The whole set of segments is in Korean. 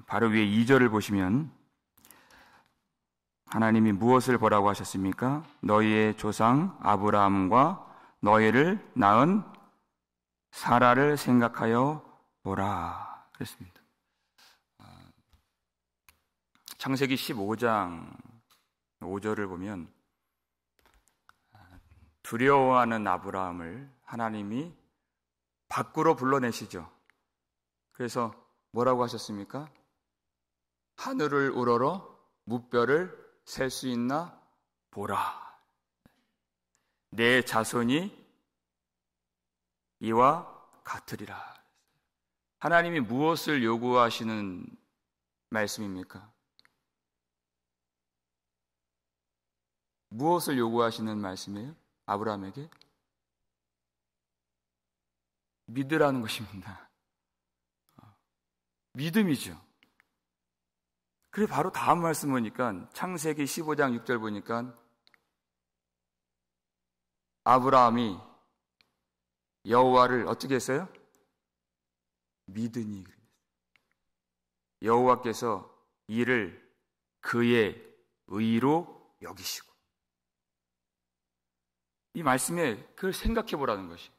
바로 위에 2절을 보시면 하나님이 무엇을 보라고 하셨습니까? 너희의 조상 아브라함과 너희를 낳은 사라를 생각하여 보라 그랬습니다. 창세기 15장 5절을 보면 두려워하는 아브라함을 하나님이 밖으로 불러내시죠. 그래서 뭐라고 하셨습니까? 하늘을 우러러 무뼈를 셀 수 있나 보라. 내 자손이 이와 같으리라. 하나님이 무엇을 요구하시는 말씀입니까? 무엇을 요구하시는 말씀이에요? 아브라함에게? 믿으라는 것입니다. 믿음이죠. 그리고 바로 다음 말씀 보니까 창세기 15장 6절 보니까 아브라함이 여호와를 어떻게 했어요? 믿으니 여호와께서 이를 그의 의로 여기시고 이 말씀에 그걸 생각해 보라는 것이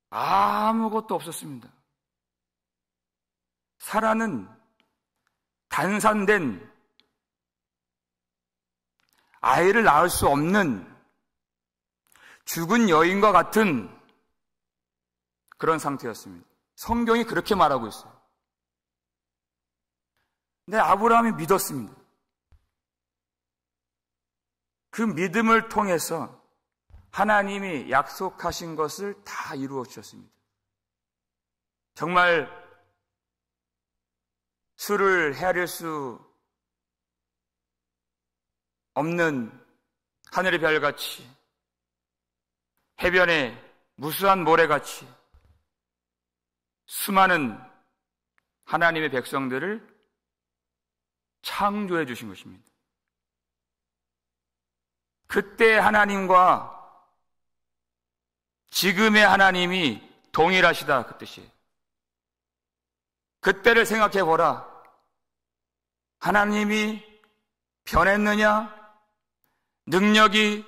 아무것도 없었습니다. 사라는 단산된 아이를 낳을 수 없는 죽은 여인과 같은 그런 상태였습니다. 성경이 그렇게 말하고 있어요. 근데 아브라함이 믿었습니다. 그 믿음을 통해서 하나님이 약속하신 것을 다 이루어 주셨습니다. 정말 수를 헤아릴 수 없는 하늘의 별같이 해변의 무수한 모래같이 수많은 하나님의 백성들을 창조해 주신 것입니다. 그때 하나님과 지금의 하나님이 동일하시다 그 뜻이에요. 그때를 생각해 보라. 하나님이 변했느냐? 능력이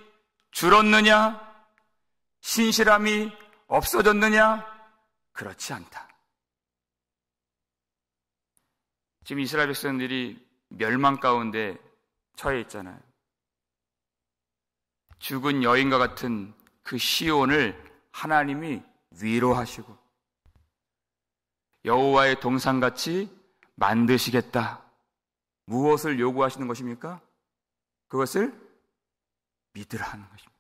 줄었느냐? 신실함이 없어졌느냐? 그렇지 않다. 지금 이스라엘 백성들이 멸망 가운데 처해 있잖아요. 죽은 여인과 같은 그 시온을 하나님이 위로하시고 여호와의 동산같이 만드시겠다. 무엇을 요구하시는 것입니까? 그것을 믿으라 하는 것입니다.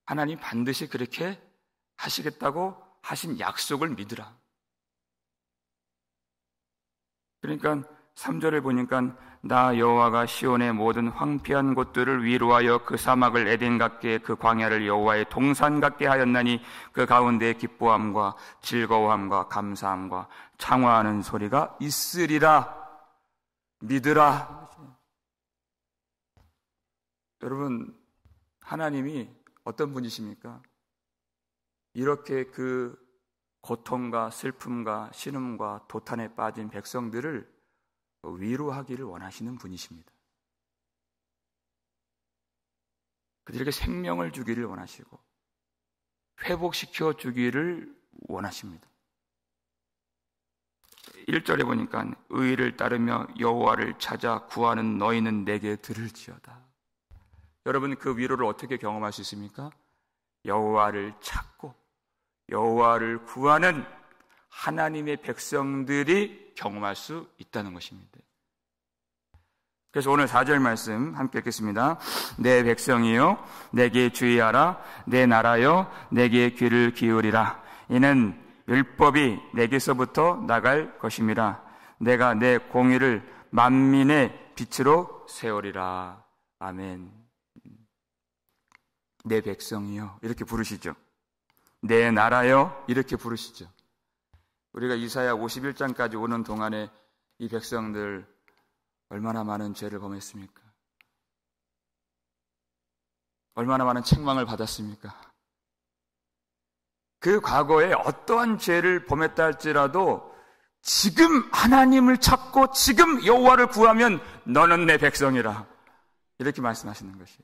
하나님 반드시 그렇게 하시겠다고 하신 약속을 믿으라. 그러니까 3절을 보니까 나 여호와가 시온의 모든 황폐한 곳들을 위로하여 그 사막을 에덴 같게 그 광야를 여호와의 동산 같게 하였나니 그 가운데 기뻐함과 즐거워함과 감사함과 창화하는 소리가 있으리라. 믿으라. 여러분, 하나님이 어떤 분이십니까? 이렇게 그 고통과 슬픔과 신음과 도탄에 빠진 백성들을 위로하기를 원하시는 분이십니다. 그들에게 생명을 주기를 원하시고 회복시켜 주기를 원하십니다. 1절에 보니까 의를 따르며 여호와를 찾아 구하는 너희는 내게 들을지어다. 여러분, 그 위로를 어떻게 경험할 수 있습니까? 여호와를 찾고 여호와를 구하는 하나님의 백성들이 경험할 수 있다는 것입니다. 그래서 오늘 4절 말씀 함께 읽겠습니다. 내 백성이여 내게 주의하라. 내 나라여 내게 귀를 기울이라. 이는 율법이 내게서부터 나갈 것임이라. 내가 내 공의를 만민의 빛으로 세우리라. 아멘. 내 백성이여 이렇게 부르시죠. 내 나라여 이렇게 부르시죠. 우리가 이사야 51장까지 오는 동안에 이 백성들 얼마나 많은 죄를 범했습니까? 얼마나 많은 책망을 받았습니까? 그 과거에 어떠한 죄를 범했다 할지라도 지금 하나님을 찾고 지금 여호와를 구하면 너는 내 백성이라, 이렇게 말씀하시는 것이에요.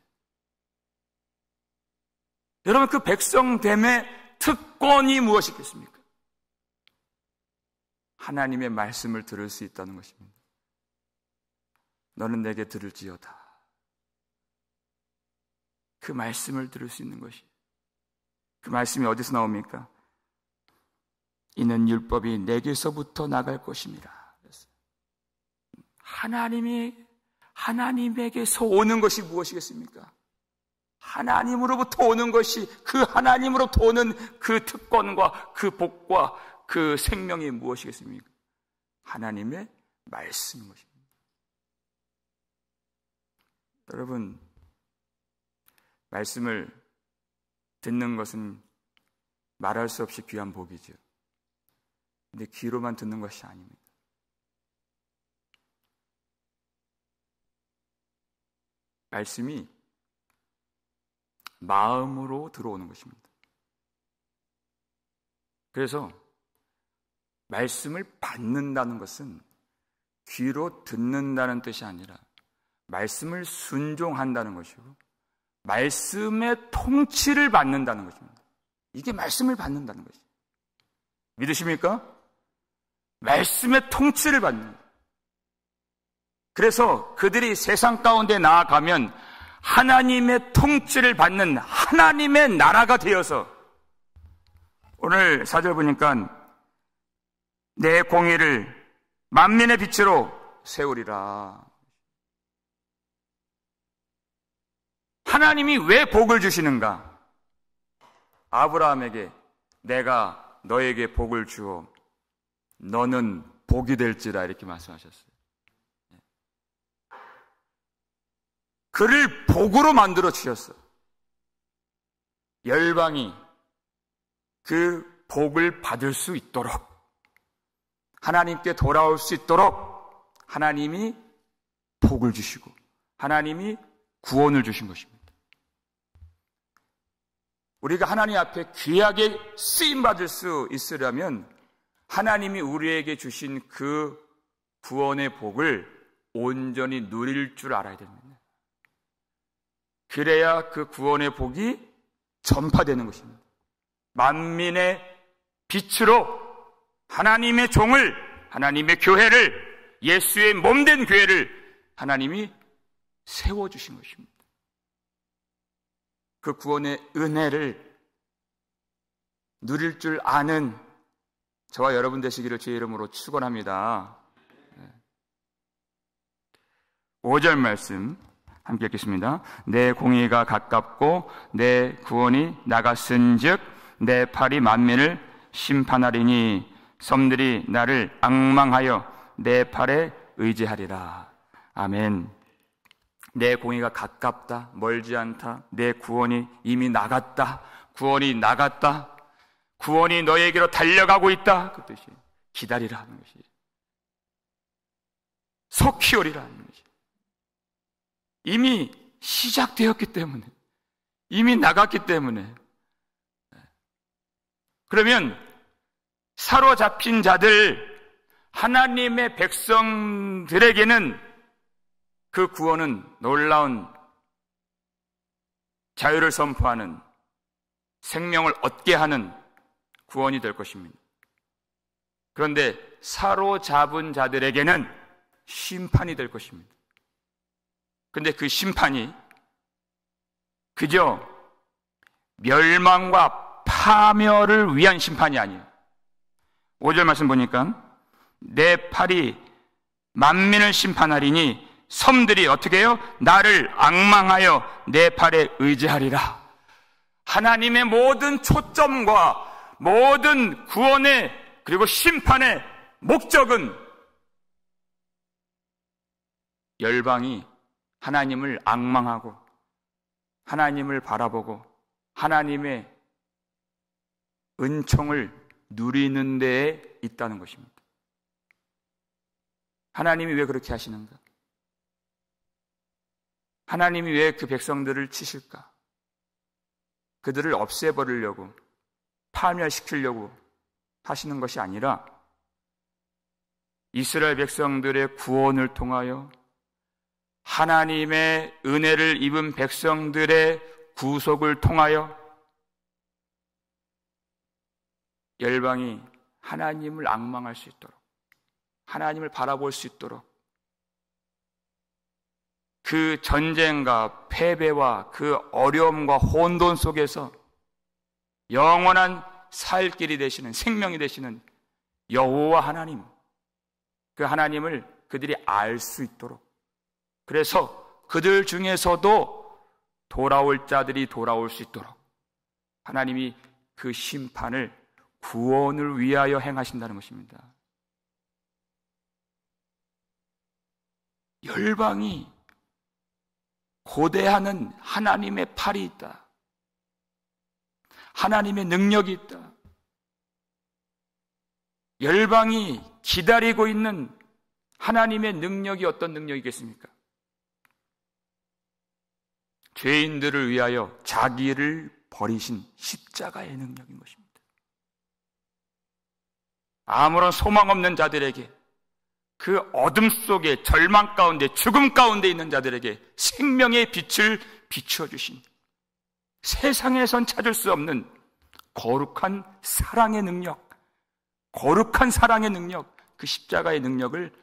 여러분, 그 백성됨의 특권이 무엇이겠습니까? 하나님의 말씀을 들을 수 있다는 것입니다. 너는 내게 들을지어다. 그 말씀을 들을 수 있는 것이, 그 말씀이 어디서 나옵니까? 이는 율법이 내게서부터 나갈 것입니다. 하나님에게서 오는 것이 무엇이겠습니까? 하나님으로부터 오는 것이, 그 하나님으로부터 오는 그 특권과 그 복과 그 생명이 무엇이겠습니까? 하나님의 말씀인 것입니다. 여러분, 말씀을 듣는 것은 말할 수 없이 귀한 복이죠. 근데 귀로만 듣는 것이 아닙니다. 말씀이 마음으로 들어오는 것입니다. 그래서 말씀을 받는다는 것은 귀로 듣는다는 뜻이 아니라 말씀을 순종한다는 것이고 말씀의 통치를 받는다는 것입니다. 이게 말씀을 받는다는 것이죠. 믿으십니까? 말씀의 통치를 받는. 그래서 그들이 세상 가운데 나아가면 하나님의 통치를 받는 하나님의 나라가 되어서, 오늘 4절 보니까 내 공의를 만민의 빛으로 세우리라. 하나님이 왜 복을 주시는가? 아브라함에게 내가 너에게 복을 주어 너는 복이 될지라, 이렇게 말씀하셨어요. 그를 복으로 만들어 주셨어요. 열방이 그 복을 받을 수 있도록, 하나님께 돌아올 수 있도록 하나님이 복을 주시고 하나님이 구원을 주신 것입니다. 우리가 하나님 앞에 귀하게 쓰임받을 수 있으려면 하나님이 우리에게 주신 그 구원의 복을 온전히 누릴 줄 알아야 됩니다. 그래야 그 구원의 복이 전파되는 것입니다. 만민의 빛으로 하나님의 종을, 하나님의 교회를, 예수의 몸된 교회를 하나님이 세워주신 것입니다. 그 구원의 은혜를 누릴 줄 아는 저와 여러분 되시기를 주의 이름으로 축원합니다. 5절 말씀 함께 읽겠습니다. 내 공의가 가깝고 내 구원이 나갔은즉 내 팔이 만민을 심판하리니 섬들이 나를 앙망하여 내 팔에 의지하리라. 아멘. 내 공의가 가깝다, 멀지 않다, 내 구원이 이미 나갔다, 구원이 나갔다, 구원이 너에게로 달려가고 있다, 그 뜻이 기다리라 하는 것이, 속히 오리라 하는 것이, 이미 시작되었기 때문에, 이미 나갔기 때문에. 그러면 사로잡힌 자들, 하나님의 백성들에게는 그 구원은 놀라운 자유를 선포하는, 생명을 얻게 하는 구원이 될 것입니다. 그런데 사로잡은 자들에게는 심판이 될 것입니다. 그런데 그 심판이 그저 멸망과 파멸을 위한 심판이 아니에요. 5절 말씀 보니까 내 팔이 만민을 심판하리니 섬들이 어떻게 해요? 나를 앙망하여 내 팔에 의지하리라. 하나님의 모든 초점과 모든 구원의 그리고 심판의 목적은 열방이 하나님을 앙망하고 하나님을 바라보고 하나님의 은총을 누리는 데에 있다는 것입니다. 하나님이 왜 그렇게 하시는가? 하나님이 왜 그 백성들을 치실까? 그들을 없애버리려고 파멸시키려고 하시는 것이 아니라 이스라엘 백성들의 구원을 통하여 하나님의 은혜를 입은 백성들의 구속을 통하여 열방이 하나님을 앙망할 수 있도록, 하나님을 바라볼 수 있도록, 그 전쟁과 패배와 그 어려움과 혼돈 속에서 영원한 살 길이 되시는, 생명이 되시는 여호와 하나님, 그 하나님을 그들이 알 수 있도록, 그래서 그들 중에서도 돌아올 자들이 돌아올 수 있도록 하나님이 그 심판을, 구원을 위하여 행하신다는 것입니다. 열방이 고대하는 하나님의 팔이 있다. 하나님의 능력이 있다. 열방이 기다리고 있는 하나님의 능력이 어떤 능력이겠습니까? 죄인들을 위하여 자기를 버리신 십자가의 능력인 것입니다. 아무런 소망 없는 자들에게, 그 어둠 속에, 절망 가운데, 죽음 가운데 있는 자들에게 생명의 빛을 비추어 주신, 세상에선 찾을 수 없는 거룩한 사랑의 능력, 거룩한 사랑의 능력, 그 십자가의 능력을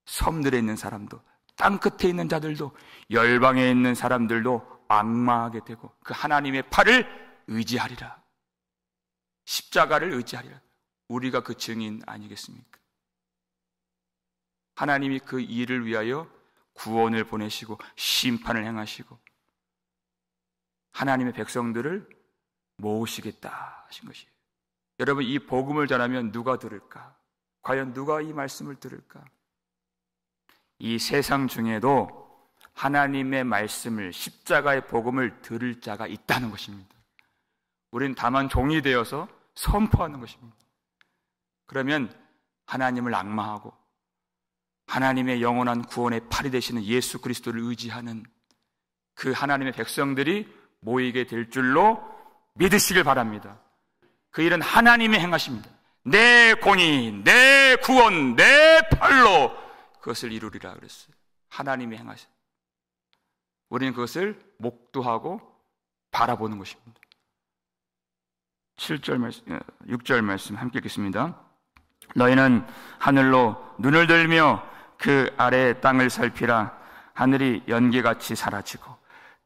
섬들에 있는 사람도, 땅 끝에 있는 자들도, 열방에 있는 사람들도 앙망하게 되고 그 하나님의 팔을 의지하리라. 십자가를 의지하리라. 우리가 그 증인 아니겠습니까? 하나님이 그 일을 위하여 구원을 보내시고 심판을 행하시고 하나님의 백성들을 모으시겠다 하신 것이에요. 여러분, 이 복음을 전하면 누가 들을까? 과연 누가 이 말씀을 들을까? 이 세상 중에도 하나님의 말씀을, 십자가의 복음을 들을 자가 있다는 것입니다. 우리는 다만 종이 되어서 선포하는 것입니다. 그러면 하나님을 앙망하고 하나님의 영원한 구원의 팔이 되시는 예수 그리스도를 의지하는 그 하나님의 백성들이 모이게 될 줄로 믿으시길 바랍니다. 그 일은 하나님이 행하십니다. 내 공의, 내 구원, 내 팔로 그것을 이루리라 그랬어요. 하나님이 행하셔. 우리는 그것을 목도하고 바라보는 것입니다. 7절 말씀, 6절 말씀 함께 읽겠습니다. 너희는 하늘로 눈을 들며 그 아래의 땅을 살피라. 하늘이 연기같이 사라지고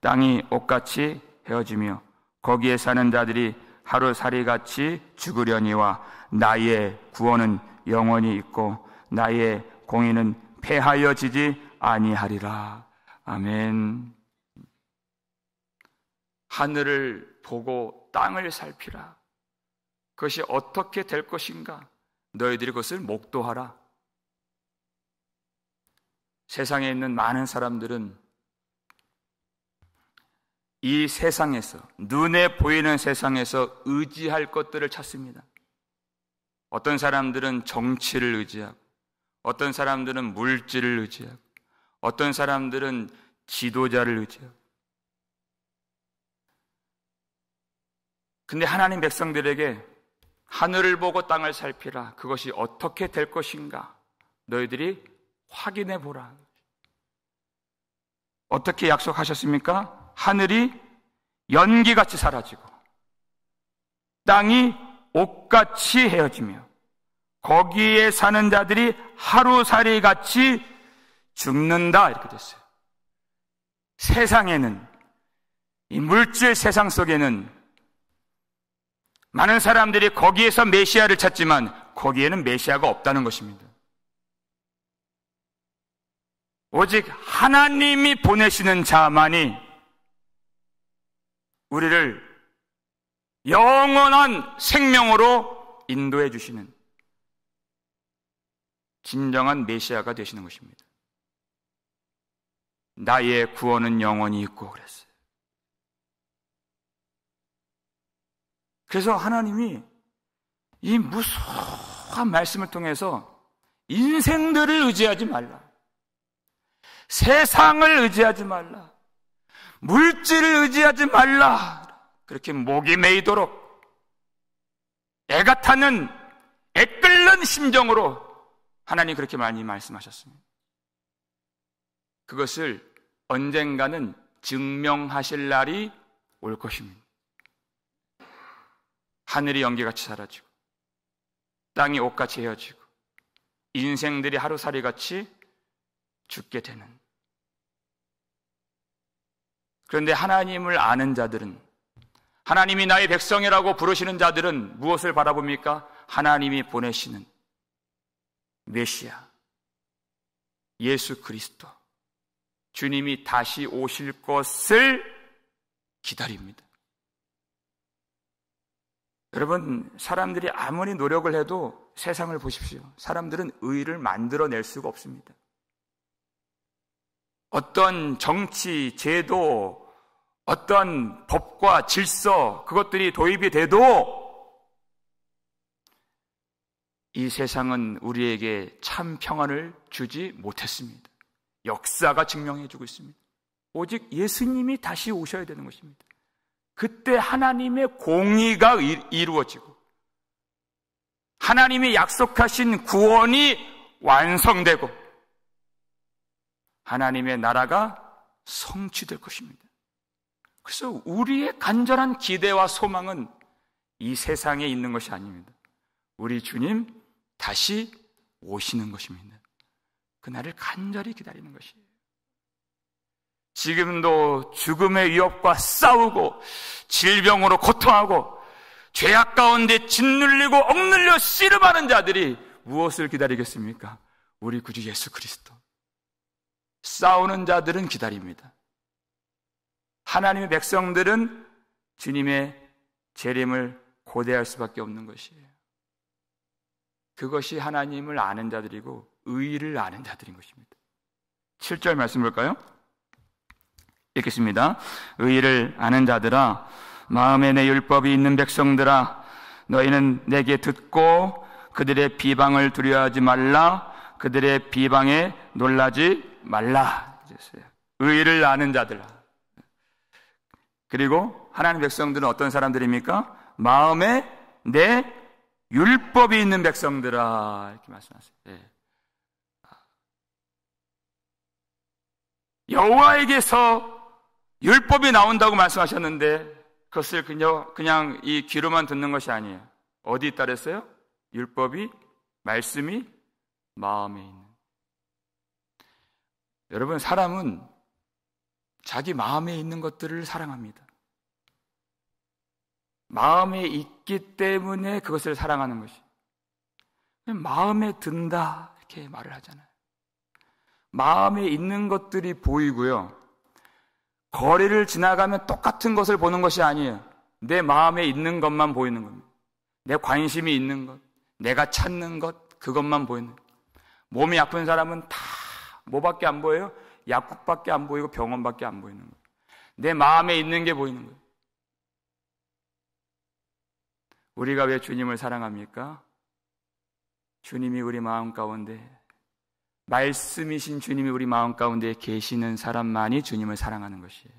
땅이 옷같이 헤어지며 거기에 사는 자들이 하루살이같이 죽으려니와 나의 구원은 영원히 있고 나의 공의는 패하여지지 아니하리라. 아멘. 하늘을 보고 땅을 살피라. 그것이 어떻게 될 것인가? 너희들이 그것을 목도하라. 세상에 있는 많은 사람들은 이 세상에서, 눈에 보이는 세상에서 의지할 것들을 찾습니다. 어떤 사람들은 정치를 의지하고, 어떤 사람들은 물질을 의지하고, 어떤 사람들은 지도자를 의지하고. 근데 하나님 백성들에게 하늘을 보고 땅을 살피라. 그것이 어떻게 될 것인가? 너희들이 확인해 보라. 어떻게 약속하셨습니까? 하늘이 연기같이 사라지고 땅이 옷같이 헤어지며 거기에 사는 자들이 하루살이같이 죽는다. 이렇게 됐어요. 세상에는, 이 물질 세상 속에는 많은 사람들이 거기에서 메시아를 찾지만 거기에는 메시아가 없다는 것입니다. 오직 하나님이 보내시는 자만이 우리를 영원한 생명으로 인도해 주시는 진정한 메시아가 되시는 것입니다. 나의 구원은 영원히 있고 그랬어요. 그래서 하나님이 이 무수한 말씀을 통해서 인생들을 의지하지 말라, 세상을 의지하지 말라, 물질을 의지하지 말라, 그렇게 목이 메이도록 애가 타는 애끓는 심정으로 하나님 그렇게 많이 말씀하셨습니다. 그것을 언젠가는 증명하실 날이 올 것입니다. 하늘이 연기같이 사라지고 땅이 옷같이 헤어지고 인생들이 하루살이같이 죽게 되는. 그런데 하나님을 아는 자들은, 하나님이 나의 백성이라고 부르시는 자들은 무엇을 바라봅니까? 하나님이 보내시는 메시아 예수 그리스도, 주님이 다시 오실 것을 기다립니다. 여러분, 사람들이 아무리 노력을 해도 세상을 보십시오. 사람들은 의를 만들어낼 수가 없습니다. 어떤 정치, 제도, 어떤 법과 질서, 그것들이 도입이 돼도 이 세상은 우리에게 참 평안을 주지 못했습니다. 역사가 증명해주고 있습니다. 오직 예수님이 다시 오셔야 되는 것입니다. 그때 하나님의 공의가 이루어지고 하나님이 약속하신 구원이 완성되고 하나님의 나라가 성취될 것입니다. 그래서 우리의 간절한 기대와 소망은 이 세상에 있는 것이 아닙니다. 우리 주님 다시 오시는 것입니다. 그날을 간절히 기다리는 것이에요. 지금도 죽음의 위협과 싸우고 질병으로 고통하고 죄악 가운데 짓눌리고 억눌려 씨름하는 자들이 무엇을 기다리겠습니까? 우리 구주 예수 그리스도. 싸우는 자들은 기다립니다. 하나님의 백성들은 주님의 재림을 고대할 수밖에 없는 것이에요. 그것이 하나님을 아는 자들이고 의를 아는 자들인 것입니다. 7절 말씀 볼까요? 읽겠습니다. 의를 아는 자들아, 마음에 내 율법이 있는 백성들아, 너희는 내게 듣고 그들의 비방을 두려워하지 말라. 그들의 비방에 놀라지 말라. 의를 아는 자들. 그리고 하나님 백성들은 어떤 사람들입니까? 마음에 내 율법이 있는 백성들아, 이렇게 말씀하세요. 네. 여호와에게서 율법이 나온다고 말씀하셨는데 그것을 그냥 이 귀로만 듣는 것이 아니에요. 어디 있다 그랬어요? 율법이, 말씀이 마음에 있는. 여러분, 사람은 자기 마음에 있는 것들을 사랑합니다. 마음에 있기 때문에 그것을 사랑하는 것이. 마음에 든다 이렇게 말을 하잖아요. 마음에 있는 것들이 보이고요. 거리를 지나가면 똑같은 것을 보는 것이 아니에요. 내 마음에 있는 것만 보이는 겁니다. 내 관심이 있는 것, 내가 찾는 것, 그것만 보이는 것. 몸이 아픈 사람은 다 뭐밖에 안 보여요? 약국밖에 안 보이고 병원밖에 안 보이는 거예요. 내 마음에 있는 게 보이는 거예요. 우리가 왜 주님을 사랑합니까? 주님이 우리 마음 가운데, 말씀이신 주님이 우리 마음 가운데 계시는 사람만이 주님을 사랑하는 것이에요.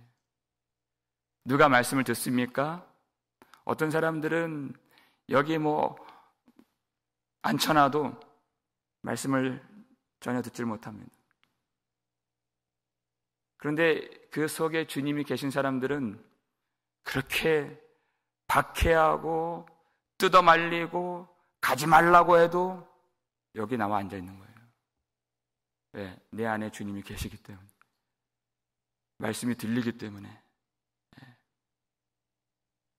누가 말씀을 듣습니까? 어떤 사람들은 여기 앉혀놔도 말씀을 전혀 듣질 못합니다. 그런데 그 속에 주님이 계신 사람들은 그렇게 박해하고 뜯어 말리고 가지 말라고 해도 여기 나와 앉아 있는 거예요. 왜? 내 안에 주님이 계시기 때문에, 말씀이 들리기 때문에.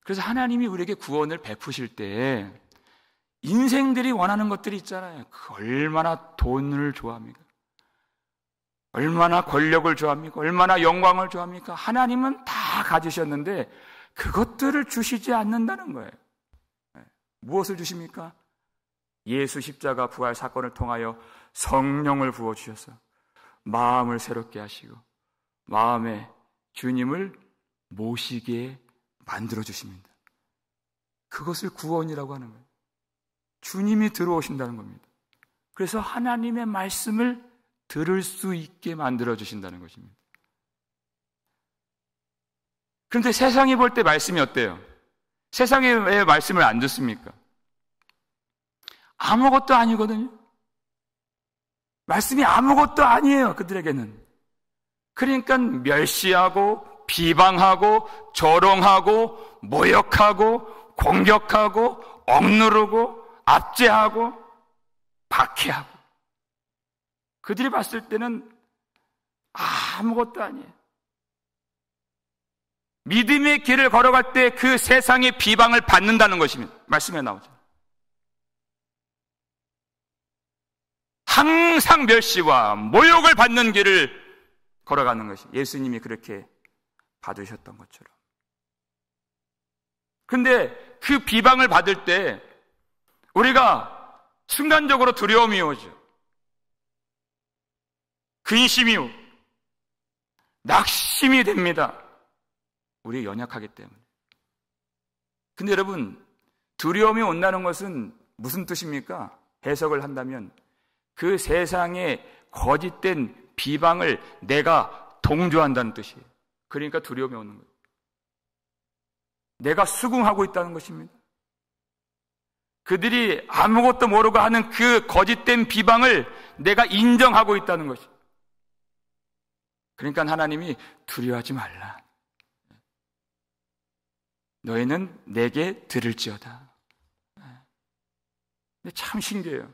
그래서 하나님이 우리에게 구원을 베푸실 때 인생들이 원하는 것들이 있잖아요. 얼마나 돈을 좋아합니까? 얼마나 권력을 좋아합니까? 얼마나 영광을 좋아합니까? 하나님은 다 가지셨는데 그것들을 주시지 않는다는 거예요. 무엇을 주십니까? 예수 십자가 부활 사건을 통하여 성령을 부어주셔서 마음을 새롭게 하시고 마음에 주님을 모시게 만들어주십니다. 그것을 구원이라고 하는 거예요. 주님이 들어오신다는 겁니다. 그래서 하나님의 말씀을 들을 수 있게 만들어주신다는 것입니다. 그런데 세상이 볼 때 말씀이 어때요? 세상에 왜 말씀을 안 듣습니까? 아무것도 아니거든요. 말씀이 아무것도 아니에요, 그들에게는. 그러니까 멸시하고 비방하고 조롱하고 모욕하고 공격하고 억누르고 압제하고 박해하고, 그들이 봤을 때는 아무것도 아니에요. 믿음의 길을 걸어갈 때 그 세상의 비방을 받는다는 것입니다. 말씀에 나오죠. 항상 멸시와 모욕을 받는 길을 걸어가는 것이 예수님이 그렇게 받으셨던 것처럼. 근데 그 비방을 받을 때 우리가 순간적으로 두려움이 오죠. 근심이 오고 낙심이 됩니다. 우리 연약하기 때문에. 근데 여러분, 두려움이 온다는 것은 무슨 뜻입니까? 해석을 한다면 그 세상의 거짓된 비방을 내가 동조한다는 뜻이에요. 그러니까 두려움이 오는 거예요. 내가 수긍하고 있다는 것입니다. 그들이 아무것도 모르고 하는 그 거짓된 비방을 내가 인정하고 있다는 것이에요. 그러니까 하나님이 두려워하지 말라. 너희는 내게 들을지어다. 근데 참 신기해요.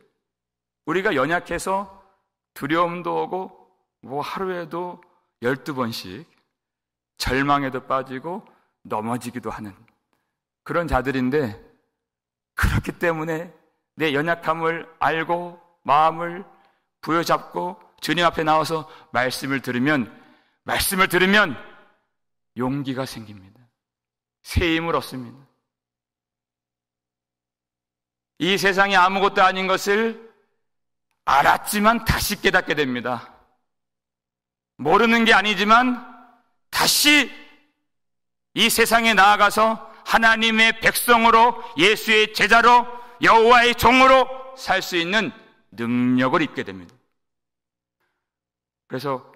우리가 연약해서 두려움도 오고 뭐 하루에도 12번씩 절망에도 빠지고 넘어지기도 하는 그런 자들인데, 그렇기 때문에 내 연약함을 알고 마음을 부여잡고 주님 앞에 나와서 말씀을 들으면 용기가 생깁니다. 새 힘을 얻습니다. 이 세상이 아무것도 아닌 것을 알았지만 다시 깨닫게 됩니다. 모르는 게 아니지만 다시 이 세상에 나아가서 하나님의 백성으로, 예수의 제자로, 여호와의 종으로 살 수 있는 능력을 입게 됩니다. 그래서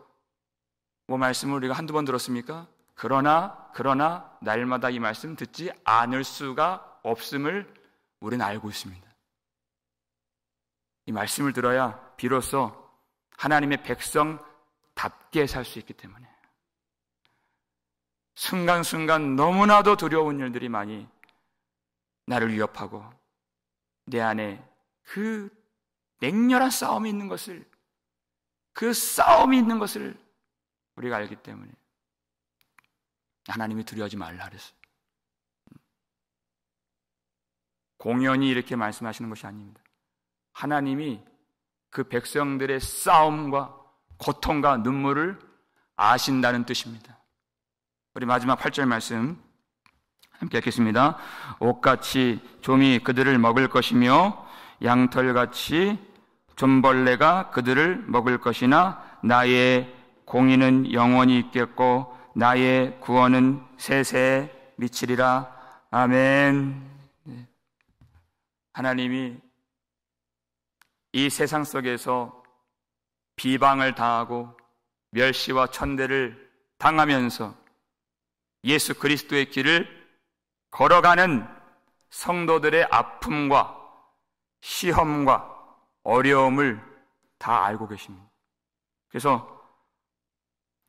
뭐 말씀을 우리가 한두 번 들었습니까? 그러나 날마다 이 말씀 듣지 않을 수가 없음을 우리는 알고 있습니다. 이 말씀을 들어야 비로소 하나님의 백성답게 살 수 있기 때문에. 순간순간 너무나도 두려운 일들이 많이 나를 위협하고 내 안에 그 맹렬한 싸움이 있는 것을, 그 싸움이 있는 것을 우리가 알기 때문에 하나님이 두려워하지 말라 그랬어요. 공연히 이렇게 말씀하시는 것이 아닙니다. 하나님이 그 백성들의 싸움과 고통과 눈물을 아신다는 뜻입니다. 우리 마지막 8절 말씀 함께 읽겠습니다. 옥같이 좀이 그들을 먹을 것이며 양털같이 좀벌레가 그들을 먹을 것이나 나의 공의는 영원히 있겠고 나의 구원은 세세에 미치리라. 아멘. 하나님이 이 세상 속에서 비방을 당하고 멸시와 천대를 당하면서 예수 그리스도의 길을 걸어가는 성도들의 아픔과 시험과 어려움을 다 알고 계십니다. 그래서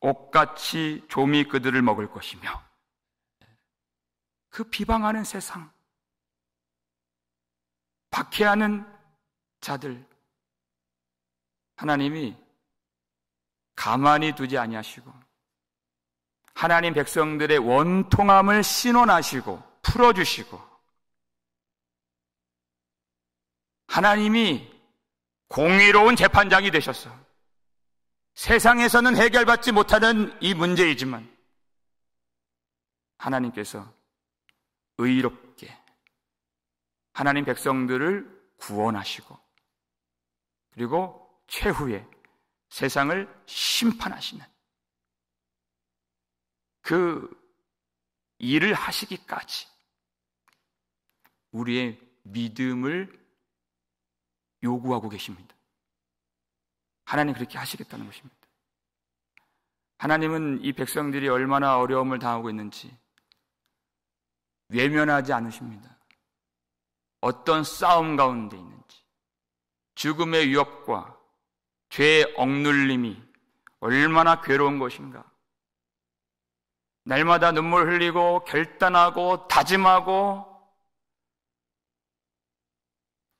옥같이 좀이 그들을 먹을 것이며, 그 비방하는 세상, 박해하는 자들, 하나님이 가만히 두지 아니하시고 하나님 백성들의 원통함을 신원하시고 풀어주시고, 하나님이 공의로운 재판장이 되셨어. 세상에서는 해결받지 못하는 이 문제이지만 하나님께서 의롭게 하나님 백성들을 구원하시고, 그리고 최후에 세상을 심판하시는 그 일을 하시기까지 우리의 믿음을 요구하고 계십니다. 하나님 그렇게 하시겠다는 것입니다. 하나님은 이 백성들이 얼마나 어려움을 당하고 있는지 외면하지 않으십니다. 어떤 싸움 가운데 있는지, 죽음의 위협과 죄의 억눌림이 얼마나 괴로운 것인가. 날마다 눈물 흘리고 결단하고 다짐하고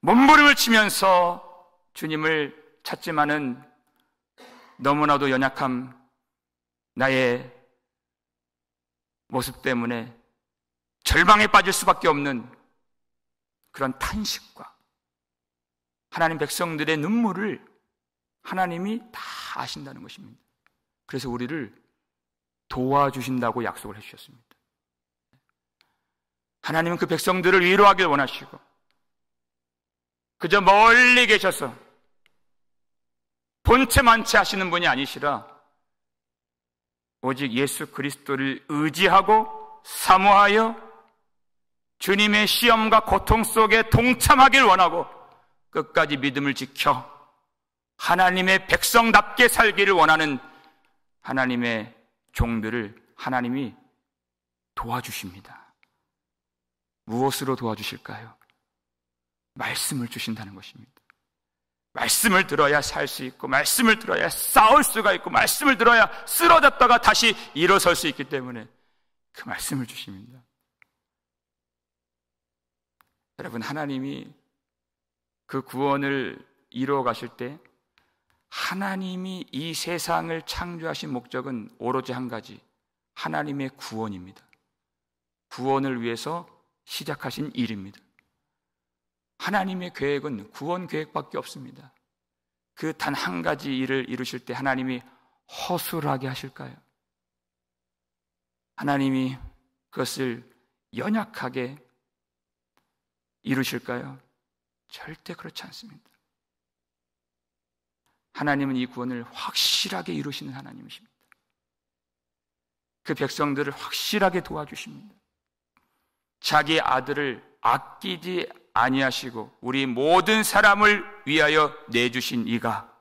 몸부림을 치면서 주님을 찾지만은 너무나도 연약함, 나의 모습 때문에 절망에 빠질 수밖에 없는 그런 탄식과 하나님 백성들의 눈물을 하나님이 다 아신다는 것입니다. 그래서 우리를 도와주신다고 약속을 해주셨습니다. 하나님은 그 백성들을 위로하길 원하시고 그저 멀리 계셔서 본체만체 하시는 분이 아니시라 오직 예수 그리스도를 의지하고 사모하여 주님의 시험과 고통 속에 동참하길 원하고 끝까지 믿음을 지켜 하나님의 백성답게 살기를 원하는 하나님의 종들을 하나님이 도와주십니다. 무엇으로 도와주실까요? 말씀을 주신다는 것입니다. 말씀을 들어야 살 수 있고 말씀을 들어야 싸울 수가 있고 말씀을 들어야 쓰러졌다가 다시 일어설 수 있기 때문에 그 말씀을 주십니다. 여러분, 하나님이 그 구원을 이루어 가실 때 하나님이 이 세상을 창조하신 목적은 오로지 한 가지, 하나님의 구원입니다. 구원을 위해서 시작하신 일입니다. 하나님의 계획은 구원 계획밖에 없습니다. 그 단 한 가지 일을 이루실 때 하나님이 허술하게 하실까요? 하나님이 그것을 연약하게 이루실까요? 절대 그렇지 않습니다. 하나님은 이 구원을 확실하게 이루시는 하나님이십니다. 그 백성들을 확실하게 도와주십니다. 자기 아들을 아끼지 아니하시고 우리 모든 사람을 위하여 내주신 이가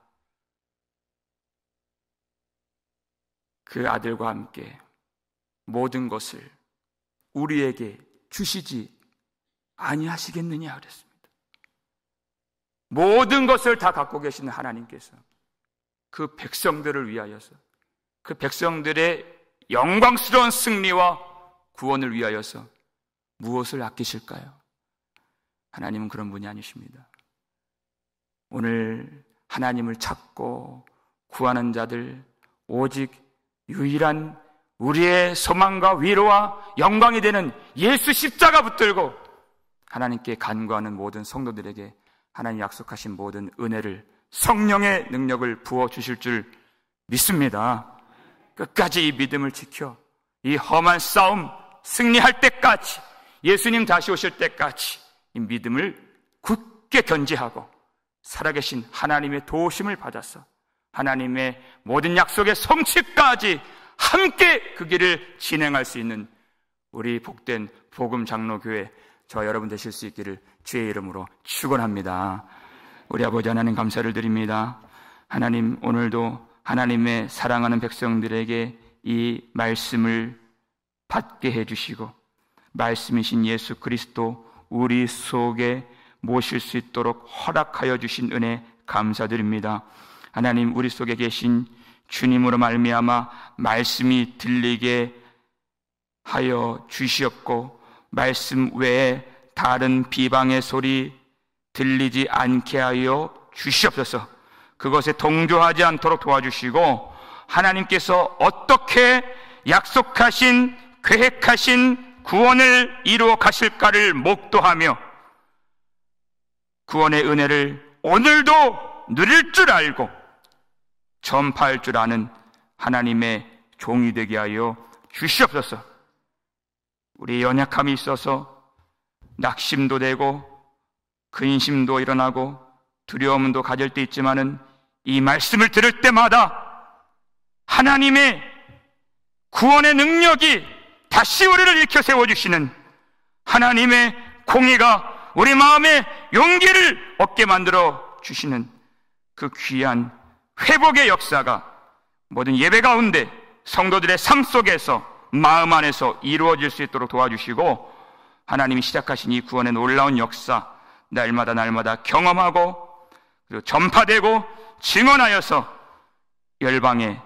그 아들과 함께 모든 것을 우리에게 주시지 아니하시겠느냐 그랬습니다. 모든 것을 다 갖고 계시는 하나님께서 그 백성들을 위하여서 그 백성들의 영광스러운 승리와 구원을 위하여서 무엇을 아끼실까요? 하나님은 그런 분이 아니십니다. 오늘 하나님을 찾고 구하는 자들 오직 유일한 우리의 소망과 위로와 영광이 되는 예수 십자가 붙들고 하나님께 간구하는 모든 성도들에게 하나님 약속하신 모든 은혜를 성령의 능력을 부어주실 줄 믿습니다. 끝까지 이 믿음을 지켜 이 험한 싸움 승리할 때까지, 예수님 다시 오실 때까지 이 믿음을 굳게 견지하고 살아계신 하나님의 도우심을 받아서 하나님의 모든 약속의 성취까지 함께 그 길을 진행할 수 있는 우리 복된 복음장로교회 저와 여러분 되실 수 있기를 주의 이름으로 축원합니다. 우리 아버지 하나님 감사를 드립니다. 하나님, 오늘도 하나님의 사랑하는 백성들에게 이 말씀을 받게 해주시고 말씀이신 예수 그리스도 우리 속에 모실 수 있도록 허락하여 주신 은혜 감사드립니다. 하나님, 우리 속에 계신 주님으로 말미암아 말씀이 들리게 하여 주시옵고 말씀 외에 다른 비방의 소리 들리지 않게 하여 주시옵소서. 그것에 동조하지 않도록 도와주시고 하나님께서 어떻게 약속하신 계획하신 구원을 이루어 가실까를 목도하며 구원의 은혜를 오늘도 누릴 줄 알고 전파할 줄 아는 하나님의 종이 되게 하여 주시옵소서. 우리 연약함이 있어서 낙심도 되고 근심도 일어나고 두려움도 가질 때 있지만은 이 말씀을 들을 때마다 하나님의 구원의 능력이 다시 우리를 일으켜 세워주시는 하나님의 공의가 우리 마음에 용기를 얻게 만들어 주시는 그 귀한 회복의 역사가 모든 예배 가운데 성도들의 삶 속에서 마음 안에서 이루어질 수 있도록 도와주시고 하나님이 시작하신 이 구원의 놀라운 역사 날마다 경험하고 그리고 전파되고 증언하여서 열방에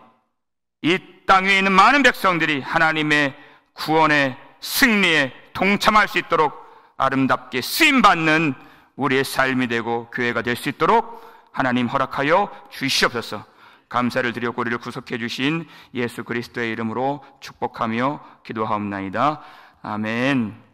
이 땅 위에 있는 많은 백성들이 하나님의 구원의 승리에 동참할 수 있도록 아름답게 쓰임받는 우리의 삶이 되고 교회가 될 수 있도록 하나님 허락하여 주시옵소서. 감사를 드려 우리를 구속해 주신 예수 그리스도의 이름으로 축복하며 기도하옵나이다. 아멘.